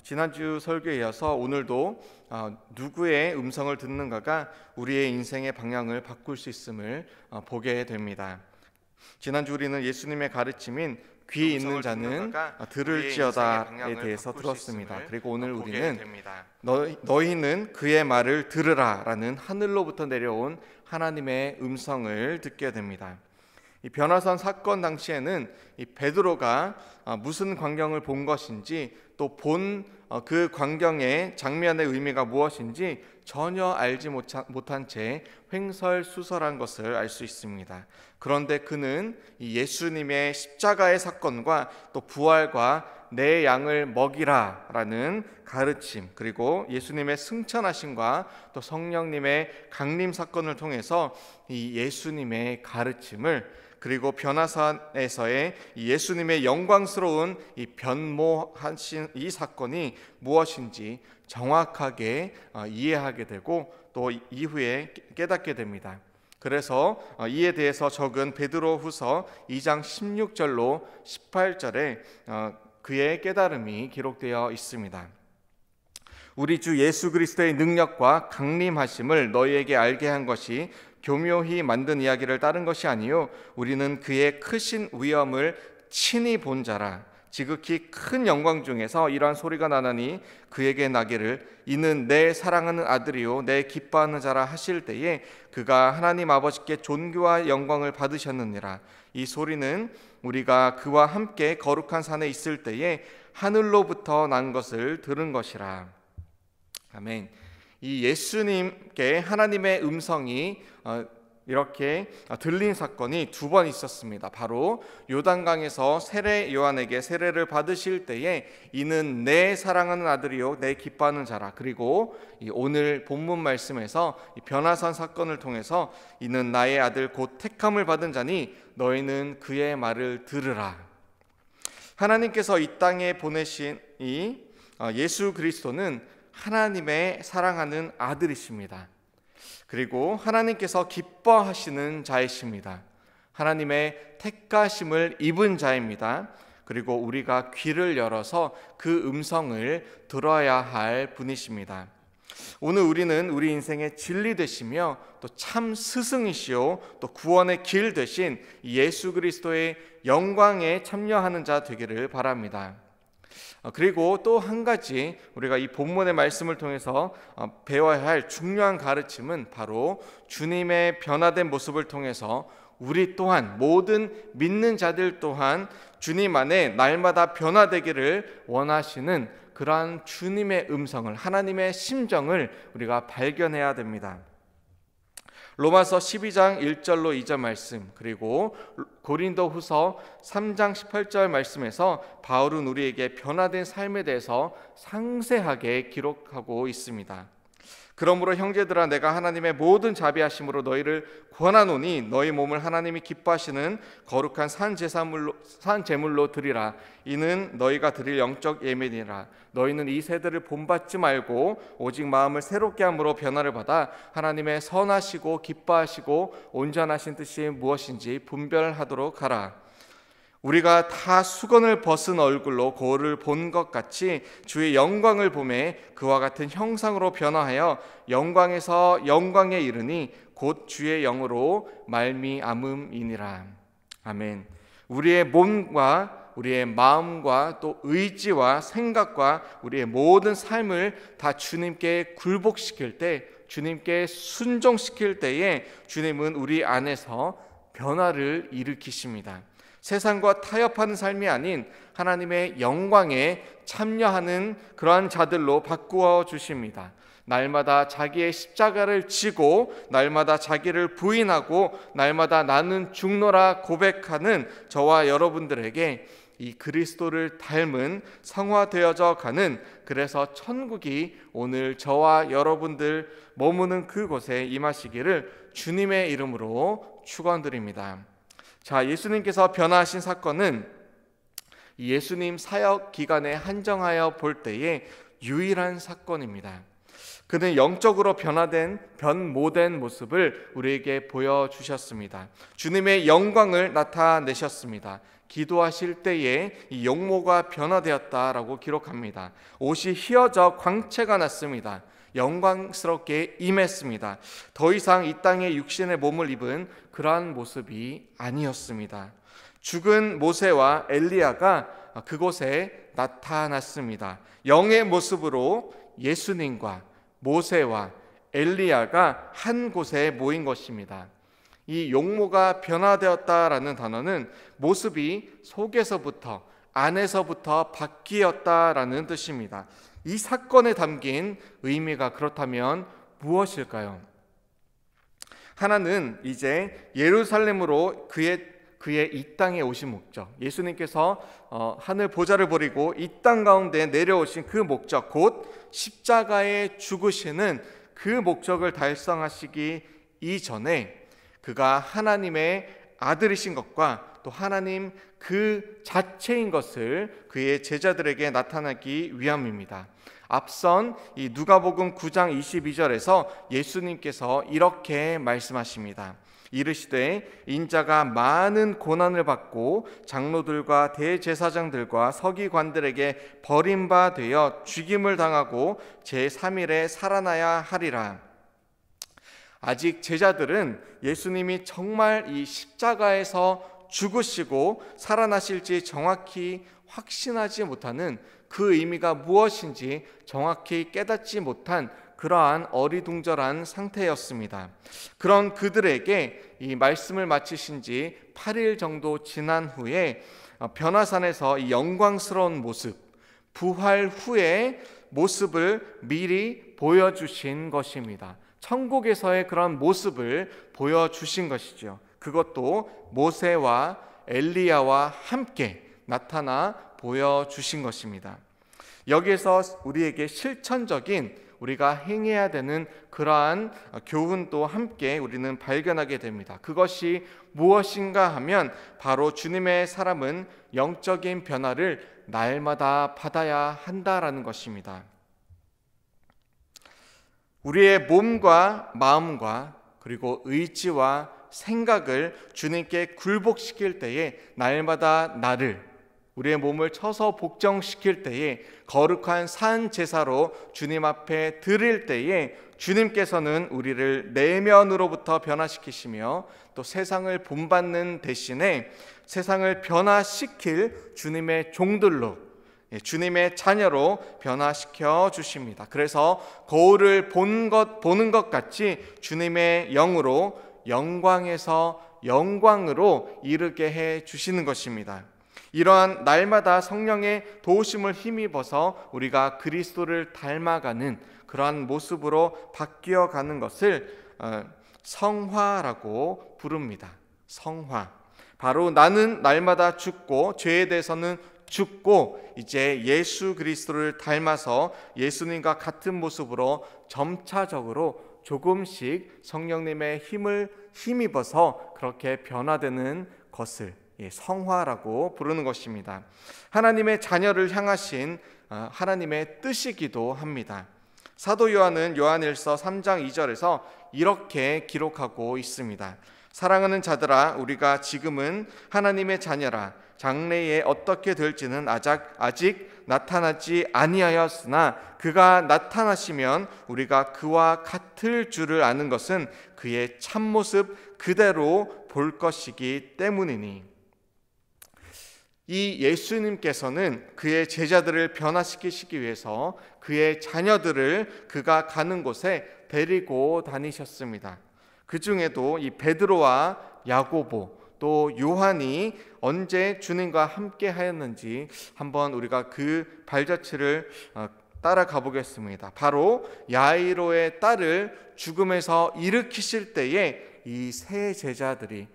지난주 설교에 이어서 오늘도 누구의 음성을 듣는가가 우리의 인생의 방향을 바꿀 수 있음을 보게 됩니다. 지난주 우리는 예수님의 가르침인 귀 있는 자는 들을지어다에 대해서 들었습니다. 그리고 오늘 우리는 너희는 그의 말을 들으라 라는 하늘로부터 내려온 하나님의 음성을 듣게 됩니다. 이 변화산 사건 당시에는 이 베드로가 무슨 광경을 본 것인지 또 본 그 광경의 장면의 의미가 무엇인지 전혀 알지 못한 채 횡설수설한 것을 알 수 있습니다. 그런데 그는 이 예수님의 십자가의 사건과 또 부활과 내 양을 먹이라 라는 가르침, 그리고 예수님의 승천하심과 또 성령님의 강림 사건을 통해서 이 예수님의 가르침을, 그리고 변화산에서의 예수님의 영광스러운 이 변모하신 이 사건이 무엇인지 정확하게 이해하게 되고 또 이후에 깨닫게 됩니다. 그래서 이에 대해서 적은 베드로후서 2장 16절로 18절에 그의 깨달음이 기록되어 있습니다. 우리 주 예수 그리스도의 능력과 강림하심을 너희에게 알게 한 것이 교묘히 만든 이야기를 따른 것이 아니요 우리는 그의 크신 위엄을 친히 본 자라. 지극히 큰 영광 중에서 이러한 소리가 나나니 그에게 나기를 이는 내 사랑하는 아들이요 내 기뻐하는 자라 하실 때에 그가 하나님 아버지께 존귀와 영광을 받으셨느니라. 이 소리는 우리가 그와 함께 거룩한 산에 있을 때에 하늘로부터 난 것을 들은 것이라. 아멘. 이 예수님께 하나님의 음성이 이렇게 들린 사건이 두 번 있었습니다. 바로 요단강에서 세례 요한에게 세례를 받으실 때에 이는 내 사랑하는 아들이요 내 기뻐하는 자라. 그리고 오늘 본문 말씀에서 변화산 사건을 통해서 이는 나의 아들 곧 택함을 받은 자니 너희는 그의 말을 들으라. 하나님께서 이 땅에 보내신 이 예수 그리스도는 하나님의 사랑하는 아들이십니다. 그리고 하나님께서 기뻐하시는 자이십니다. 하나님의 택하심을 입은 자입니다. 그리고 우리가 귀를 열어서 그 음성을 들어야 할 분이십니다. 오늘 우리는 우리 인생의 진리 되시며 또 참 스승이시오 또 구원의 길 되신 예수 그리스도의 영광에 참여하는 자 되기를 바랍니다. 그리고 또 한 가지 우리가 이 본문의 말씀을 통해서 배워야 할 중요한 가르침은 바로 주님의 변화된 모습을 통해서 우리 또한 모든 믿는 자들 또한 주님 안에 날마다 변화되기를 원하시는 그러한 주님의 음성을, 하나님의 심정을 우리가 발견해야 됩니다. 로마서 12장 1절로 2절 말씀, 그리고 고린도후서 3장 18절 말씀에서 바울은 우리에게 변화된 삶에 대해서 상세하게 기록하고 있습니다. 그러므로 형제들아 내가 하나님의 모든 자비하심으로 너희를 권하노니 너희 몸을 하나님이 기뻐하시는 거룩한 산 제물로 드리라. 이는 너희가 드릴 영적 예배니라. 너희는 이 세대를 본받지 말고 오직 마음을 새롭게 함으로 변화를 받아 하나님의 선하시고 기뻐하시고 온전하신 뜻이 무엇인지 분별하도록 하라. 우리가 다 수건을 벗은 얼굴로 거울을 본 것 같이 주의 영광을 보매 그와 같은 형상으로 변화하여 영광에서 영광에 이르니 곧 주의 영으로 말미암음이니라. 아멘. 우리의 몸과 우리의 마음과 또 의지와 생각과 우리의 모든 삶을 다 주님께 굴복시킬 때, 주님께 순종시킬 때에 주님은 우리 안에서 변화를 일으키십니다. 세상과 타협하는 삶이 아닌 하나님의 영광에 참여하는 그러한 자들로 바꾸어 주십니다. 날마다 자기의 십자가를 지고 날마다 자기를 부인하고 날마다 나는 죽노라 고백하는 저와 여러분들에게 이 그리스도를 닮은 성화되어져 가는, 그래서 천국이 오늘 저와 여러분들 머무는 그곳에 임하시기를 주님의 이름으로 축원드립니다. 자, 예수님께서 변화하신 사건은 예수님 사역 기간에 한정하여 볼 때의 유일한 사건입니다. 그는 영적으로 변모된 모습을 우리에게 보여주셨습니다. 주님의 영광을 나타내셨습니다. 기도하실 때에 이 용모가 변화되었다라고 기록합니다. 옷이 휘어져 광채가 났습니다. 영광스럽게 임했습니다. 더 이상 이 땅에 육신의 몸을 입은 그러한 모습이 아니었습니다. 죽은 모세와 엘리야가 그곳에 나타났습니다. 영의 모습으로 예수님과 모세와 엘리야가 한 곳에 모인 것입니다. 이 용모가 변화되었다라는 단어는 모습이 속에서부터 안에서부터 바뀌었다라는 뜻입니다. 이 사건에 담긴 의미가 그렇다면 무엇일까요? 하나는 이제 예루살렘으로 그의 이 땅에 오신 목적, 예수님께서 하늘 보좌를 버리고 이 땅 가운데 내려오신 그 목적, 곧 십자가에 죽으시는 그 목적을 달성하시기 이전에 그가 하나님의 아들이신 것과 또 하나님 그 자체인 것을 그의 제자들에게 나타나기 위함입니다. 앞선 이 누가복음 9장 22절에서 예수님께서 이렇게 말씀하십니다. 이르시되 인자가 많은 고난을 받고 장로들과 대제사장들과 서기관들에게 버림바 되어 죽임을 당하고 제3일에 살아나야 하리라. 아직 제자들은 예수님이 정말 이 십자가에서 죽으시고 살아나실지 정확히 확신하지 못하는 그 의미가 무엇인지 정확히 깨닫지 못한 그러한 어리둥절한 상태였습니다. 그런 그들에게 이 말씀을 마치신 지 8일 정도 지난 후에 변화산에서 이 영광스러운 모습, 부활 후의 모습을 미리 보여주신 것입니다. 천국에서의 그런 모습을 보여주신 것이죠. 그것도 모세와 엘리야와 함께 나타나 보여주신 것입니다. 여기에서 우리에게 실천적인 우리가 행해야 되는 그러한 교훈도 함께 우리는 발견하게 됩니다. 그것이 무엇인가 하면 바로 주님의 사람은 영적인 변화를 날마다 받아야 한다라는 것입니다. 우리의 몸과 마음과 그리고 의지와 생각을 주님께 굴복시킬 때에 날마다 우리의 몸을 쳐서 복정시킬 때에 거룩한 산 제사로 주님 앞에 드릴 때에 주님께서는 우리를 내면으로부터 변화시키시며 또 세상을 본받는 대신에 세상을 변화시킬 주님의 종들로, 주님의 자녀로 변화시켜 주십니다. 그래서 거울을 보는 것 같이 주님의 영으로 영광에서 영광으로 이르게 해 주시는 것입니다. 이러한 날마다 성령의 도우심을 힘입어서 우리가 그리스도를 닮아가는 그러한 모습으로 바뀌어가는 것을 성화라고 부릅니다. 성화. 바로 나는 날마다 죽고 죄에 대해서는 죽고 이제 예수 그리스도를 닮아서 예수님과 같은 모습으로 점차적으로 조금씩 성령님의 힘을 힘입어서 그렇게 변화되는 것을 성화라고 부르는 것입니다. 하나님의 자녀를 향하신 하나님의 뜻이기도 합니다. 사도 요한은 요한일서 3장 2절에서 이렇게 기록하고 있습니다. 사랑하는 자들아, 우리가 지금은 하나님의 자녀라. 장래에 어떻게 될지는 아직 나타나지 아니하였으나 그가 나타나시면 우리가 그와 같을 줄을 아는 것은 그의 참모습 그대로 볼 것이기 때문이니. 이 예수님께서는 그의 제자들을 변화시키시기 위해서 그의 자녀들을 그가 가는 곳에 데리고 다니셨습니다. 그 중에도 이 베드로와 야고보 또 요한이 언제 주님과 함께 하였는지 한번 우리가 그 발자취를 따라가 보겠습니다. 바로 야이로의 딸을 죽음에서 일으키실 때에 이 세 제자들이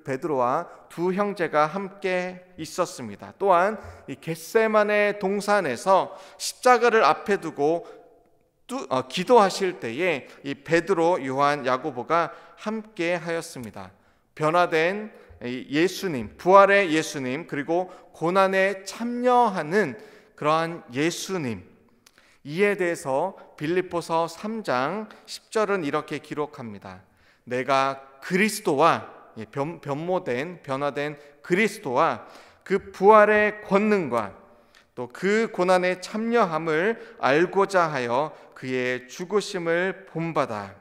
베드로와 두 형제가 함께 있었습니다. 또한 이 겟세마네 동산에서 십자가를 앞에 두고 기도하실 때에 이 베드로, 요한, 야고보가 함께 하였습니다. 변화된 예수님, 부활의 예수님, 그리고 고난에 참여하는 그러한 예수님, 이에 대해서 빌립보서 3장 10절은 이렇게 기록합니다. 내가 그리스도와 변화된 그리스도와 그 부활의 권능과 또 그 고난에 참여함을 알고자 하여 그의 죽으심을 본받아.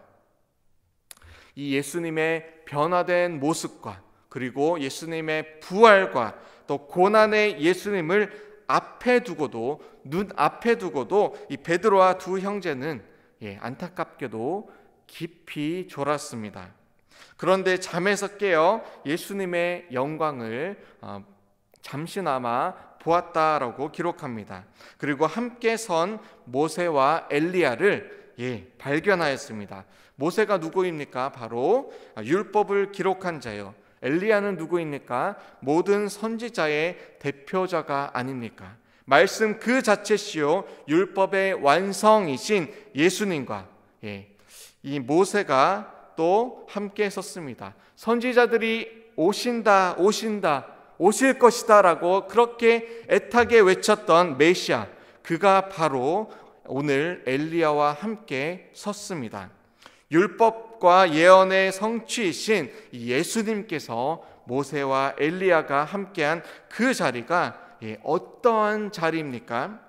이 예수님의 변화된 모습과 그리고 예수님의 부활과 또 고난의 예수님을 눈앞에 두고도 이 베드로와 두 형제는 안타깝게도 깊이 졸았습니다. 그런데 잠에서 깨어 예수님의 영광을 잠시나마 보았다라고 기록합니다. 그리고 함께 선 모세와 엘리야를 발견하였습니다. 모세가 누구입니까? 바로 율법을 기록한 자요. 엘리야는 누구입니까? 모든 선지자의 대표자가 아닙니까? 말씀 그 자체시요 율법의 완성이신 예수님과 이 모세가 또 함께 섰습니다. 선지자들이 오신다 오실 것이다 라고 그렇게 애타게 외쳤던 메시아, 그가 바로 오늘 엘리야와 함께 섰습니다. 율법과 예언의 성취이신 예수님께서 모세와 엘리야가 함께한 그 자리가 어떠한 자리입니까?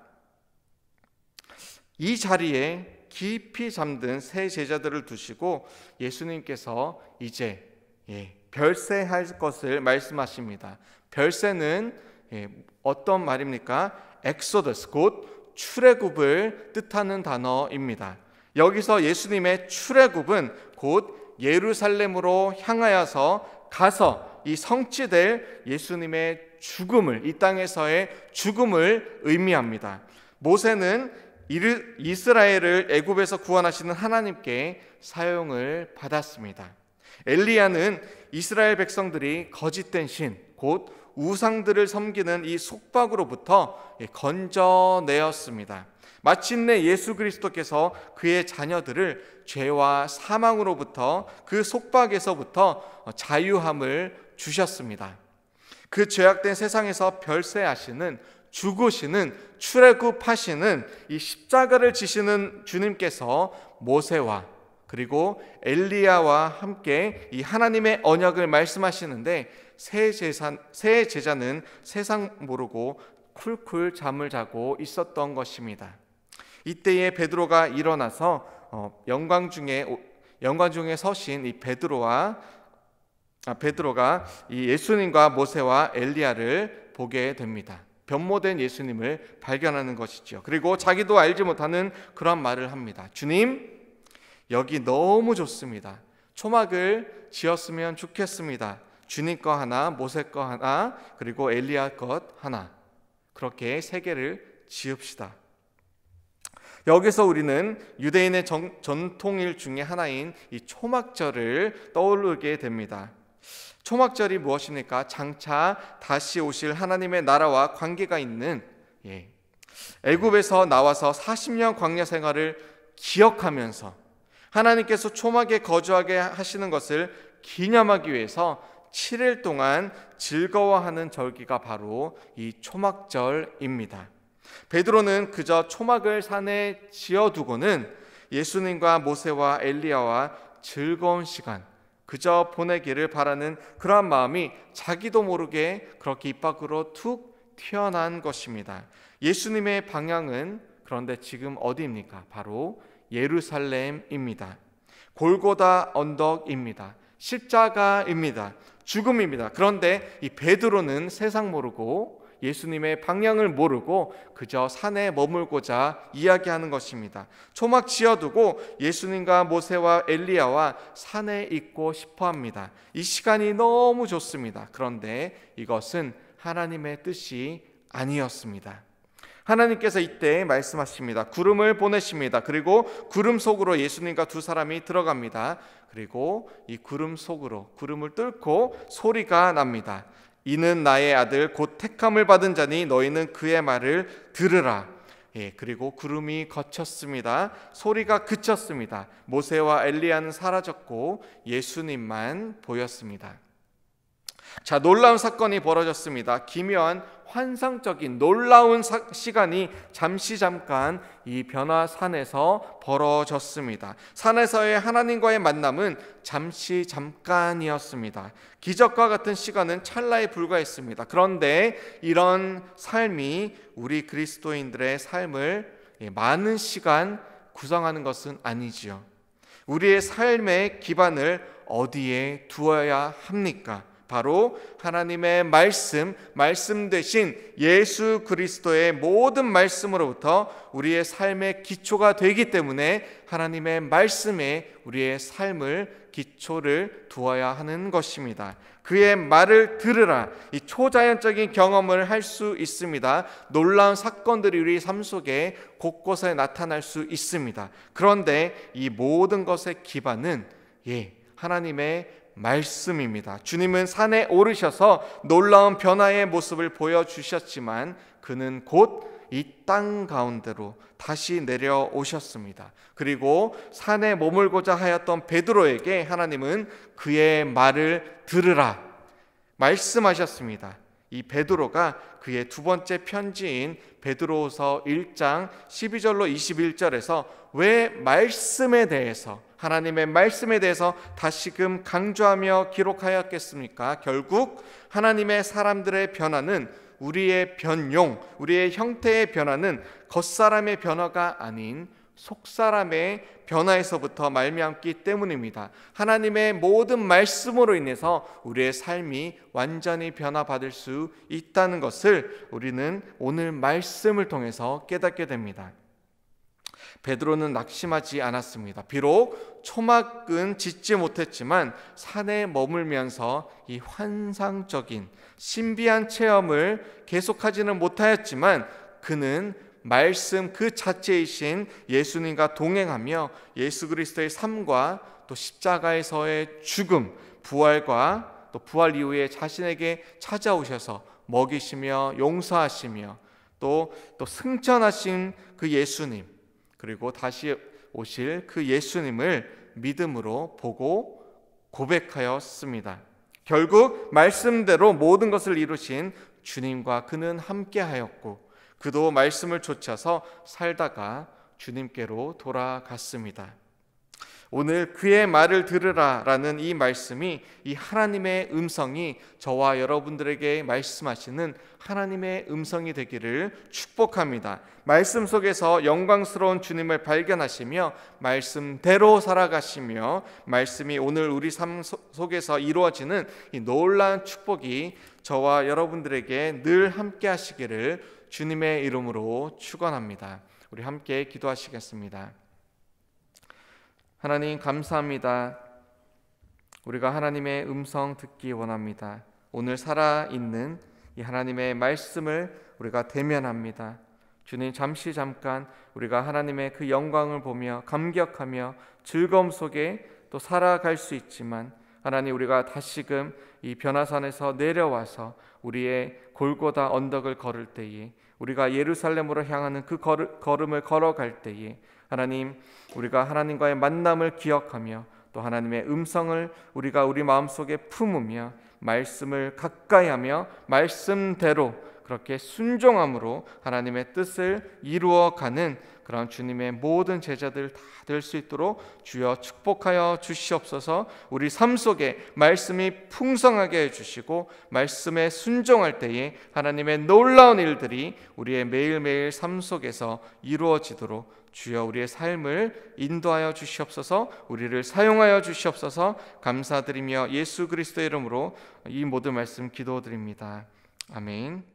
이 자리에 깊이 잠든 세 제자들을 두시고 예수님께서 이제 별세할 것을 말씀하십니다. 별세는 어떤 말입니까? 엑소더스, 곧 출애굽을 뜻하는 단어입니다. 여기서 예수님의 출애굽은 곧 예루살렘으로 향하여서 가서 이 성취될 예수님의 죽음을, 이 땅에서의 죽음을 의미합니다. 모세는 이스라엘을 애굽에서 구원하시는 하나님께 사용을 받았습니다. 엘리야는 이스라엘 백성들이 거짓된 신, 곧 우상들을 섬기는 이 속박으로부터 건져내었습니다. 마침내 예수 그리스도께서 그의 자녀들을 죄와 사망으로부터 그 속박에서부터 자유함을 주셨습니다. 그 죄악된 세상에서 별세하시는, 죽으시는, 출애굽하시는 이 십자가를 지시는 주님께서 모세와 그리고 엘리야와 함께 이 하나님의 언약을 말씀하시는데 새 제자는 세상 모르고 쿨쿨 잠을 자고 있었던 것입니다. 이때에 베드로가 일어나서 영광 중에 서신 이 베드로가 이 예수님과 모세와 엘리야를 보게 됩니다. 변모된 예수님을 발견하는 것이죠. 그리고 자기도 알지 못하는 그런 말을 합니다. 주님, 여기 너무 좋습니다. 초막을 지었으면 좋겠습니다. 주님 거 하나, 모세 거 하나, 그리고 엘리야 것 하나, 그렇게 세 개를 지읍시다. 여기서 우리는 유대인의 전통일 중에 하나인 이 초막절을 떠오르게 됩니다. 초막절이 무엇입니까? 장차 다시 오실 하나님의 나라와 관계가 있는 애굽에서 나와서 40년 광야 생활을 기억하면서 하나님께서 초막에 거주하게 하시는 것을 기념하기 위해서 7일 동안 즐거워하는 절기가 바로 이 초막절입니다. 베드로는 그저 초막을 산에 지어두고는 예수님과 모세와 엘리야와 즐거운 시간 그저 보내기를 바라는 그러한 마음이 자기도 모르게 그렇게 입 밖으로 툭 튀어난 것입니다. 예수님의 방향은 그런데 지금 어디입니까? 바로 예루살렘입니다. 골고다 언덕입니다. 십자가입니다. 죽음입니다. 그런데 이 베드로는 세상 모르고 예수님의 방향을 모르고 그저 산에 머물고자 이야기하는 것입니다. 초막 지어두고 예수님과 모세와 엘리야와 산에 있고 싶어합니다. 이 시간이 너무 좋습니다. 그런데 이것은 하나님의 뜻이 아니었습니다. 하나님께서 이때 말씀하십니다. 구름을 보내십니다. 그리고 구름 속으로 예수님과 두 사람이 들어갑니다. 그리고 이 구름 속으로 구름을 뚫고 소리가 납니다. 이는 나의 아들 곧 택함을 받은 자니 너희는 그의 말을 들으라. 그리고 구름이 걷혔습니다. 소리가 그쳤습니다. 모세와 엘리야는 사라졌고 예수님만 보였습니다. 자, 놀라운 사건이 벌어졌습니다. 기묘한 환상적인 놀라운 시간이 잠깐 이 변화산에서 벌어졌습니다. 산에서의 하나님과의 만남은 잠깐이었습니다. 기적과 같은 시간은 찰나에 불과했습니다. 그런데 이런 삶이 우리 그리스도인들의 삶을 많은 시간 구성하는 것은 아니지요. 우리의 삶의 기반을 어디에 두어야 합니까? 바로 하나님의 말씀 대신 예수 그리스도의 모든 말씀으로부터 우리의 삶의 기초가 되기 때문에 하나님의 말씀에 우리의 삶을 기초를 두어야 하는 것입니다. 그의 말을 들으라. 이 초자연적인 경험을 할 수 있습니다. 놀라운 사건들이 우리 삶 속에 곳곳에 나타날 수 있습니다. 그런데 이 모든 것의 기반은 하나님의 말씀입니다. 주님은 산에 오르셔서 놀라운 변화의 모습을 보여주셨지만 그는 곧 이 땅 가운데로 다시 내려오셨습니다. 그리고 산에 머물고자 하였던 베드로에게 하나님은 그의 말을 들으라 말씀하셨습니다. 이 베드로가 그의 두 번째 편지인 베드로후서 1장 12절로 21절에서 왜 말씀에 대해서 하나님의 말씀에 대해서 다시금 강조하며 기록하였겠습니까? 결국 하나님의 사람들의 변화는 우리의 변용, 우리의 형태의 변화는 겉사람의 변화가 아닌 속사람의 변화에서부터 말미암기 때문입니다. 하나님의 모든 말씀으로 인해서 우리의 삶이 완전히 변화받을 수 있다는 것을 우리는 오늘 말씀을 통해서 깨닫게 됩니다. 베드로는 낙심하지 않았습니다. 비록 초막은 짓지 못했지만 산에 머물면서 이 환상적인 신비한 체험을 계속하지는 못하였지만 그는 말씀 그 자체이신 예수님과 동행하며 예수 그리스도의 삶과 또 십자가에서의 죽음, 부활과 또 부활 이후에 자신에게 찾아오셔서 먹이시며 용서하시며 또 승천하신 그 예수님, 그리고 다시 오실 그 예수님을 믿음으로 보고 고백하였습니다. 결국 말씀대로 모든 것을 이루신 주님과 그는 함께하였고 그도 말씀을 좇아서 살다가 주님께로 돌아갔습니다. 오늘 그의 말을 들으라라는 이 말씀이, 이 하나님의 음성이 저와 여러분들에게 말씀하시는 하나님의 음성이 되기를 축복합니다. 말씀 속에서 영광스러운 주님을 발견하시며 말씀대로 살아가시며 말씀이 오늘 우리 삶 속에서 이루어지는 이 놀라운 축복이 저와 여러분들에게 늘 함께 하시기를 주님의 이름으로 축원합니다. 우리 함께 기도하시겠습니다. 하나님 감사합니다. 우리가 하나님의 음성 듣기 원합니다. 오늘 살아있는 이 하나님의 말씀을 우리가 대면합니다. 주님, 잠깐 우리가 하나님의 그 영광을 보며 감격하며 즐거움 속에 또 살아갈 수 있지만 하나님, 우리가 다시금 이 변화산에서 내려와서 우리의 골고다 언덕을 걸을 때에, 우리가 예루살렘으로 향하는 그 걸음을 걸어갈 때에 하나님, 우리가 하나님과의 만남을 기억하며 또 하나님의 음성을 우리가 우리 마음속에 품으며 말씀을 가까이하며 말씀대로 그렇게 순종함으로 하나님의 뜻을 이루어가는 그런 주님의 모든 제자들 다 될 수 있도록 주여 축복하여 주시옵소서. 우리 삶 속에 말씀이 풍성하게 해주시고 말씀에 순종할 때에 하나님의 놀라운 일들이 우리의 매일매일 삶 속에서 이루어지도록 주여 우리의 삶을 인도하여 주시옵소서. 우리를 사용하여 주시옵소서. 감사드리며 예수 그리스도의 이름으로 이 모든 말씀 기도드립니다. 아멘.